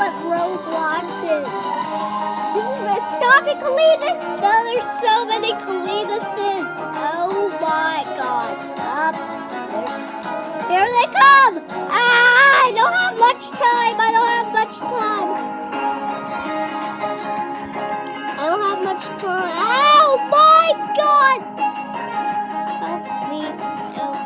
what Roblox is. This is the stop it, Cletus. No, there's so many Cletuses. Oh my God. Up. Here they come. Ah, I don't have much time. I don't have much time. Oh my God. Help me. Help.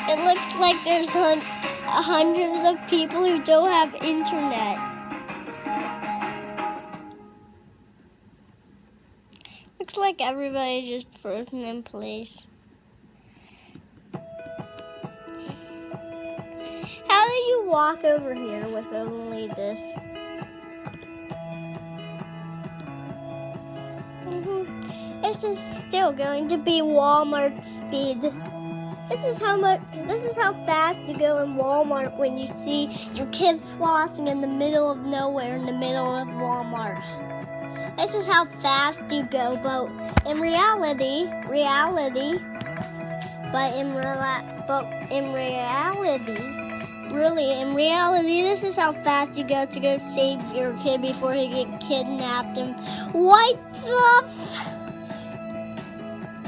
It looks like there's hundreds of people who don't have internet. Looks like everybody just frozen in place. How did you walk over here with only this? This is still going to be Walmart speed. This is how fast you go in Walmart when you see your kid flossing in the middle of nowhere in the middle of Walmart. This is how fast you go, but in reality, this is how fast you go to go save your kid before he get kidnapped. And what the?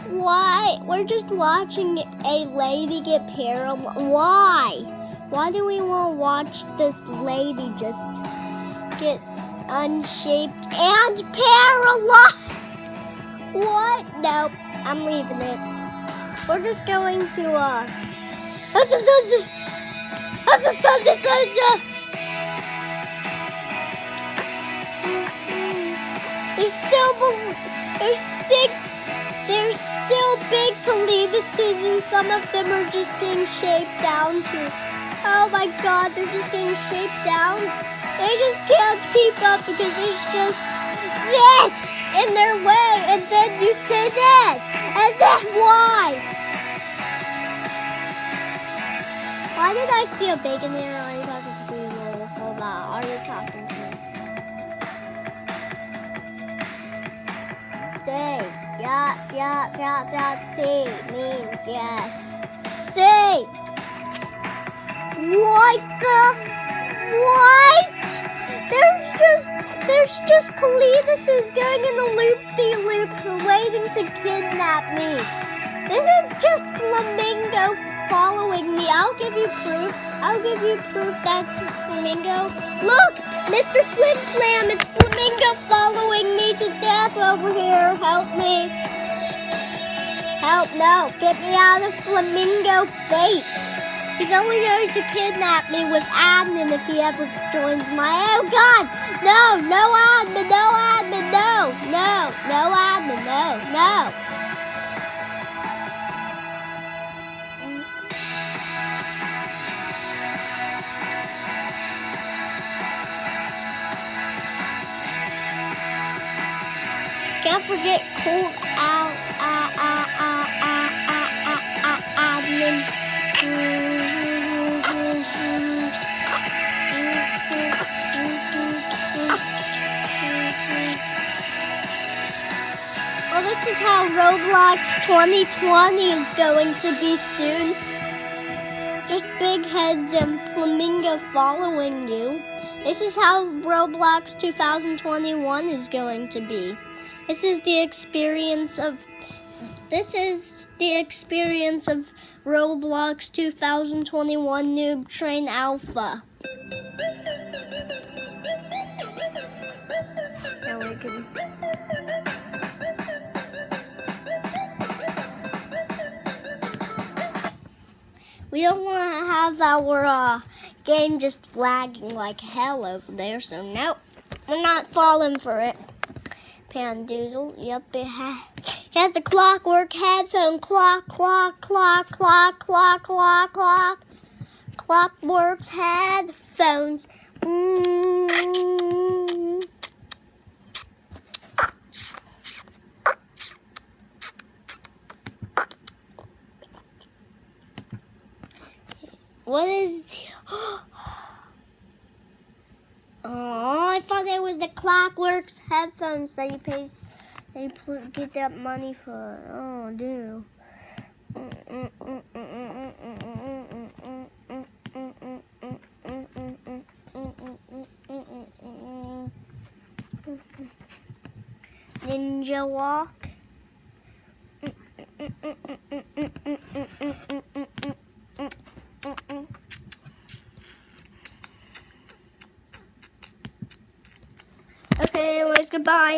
Why? We're just watching a lady get paralyzed. Why? Why do we want to watch this lady just get unshaped and paralyzed? What? Nope. I'm leaving it. We're just going to, There's still big Cletuses, and some of them are just getting shaped down too. Oh my God, they're just getting shaped down. They just can't keep up because there's just this in their way, and then you say this, and then why? Why did I see a bacon there? Are you talking to me? Hold on, are you talking to me? Stay. Yeah, C means yes. C! What? There's just Cletuses going in a loop-de-loop waiting to kidnap me. This is just Flamingo following me. I'll give you proof that's Flamingo. Look! Mr. Flim Flam, it's Flamingo following me to death over here. Help me. Help, no. Get me out of Flamingo face. He's only going to kidnap me with admin if he ever joins my... Oh, God. No admin, no admin, no admin, no. Can't forget cool out, admin. Well, this is how Roblox 2020 is going to be soon. Just big heads and Flamingo following you. This is how Roblox 2021 is going to be. This is the experience of Roblox 2021 Noob Train Alpha. Now we can... We don't want to have our game just lagging like hell over there, so nope, we're not falling for it. Pandoozle. Yep, it has the clockwork headphone. Clockwork's headphones. What is? Oh, I thought it was the Clockwork's headphones that you pay. Get that money for. Oh, dude. Ninja walk. Okay, anyways, goodbye.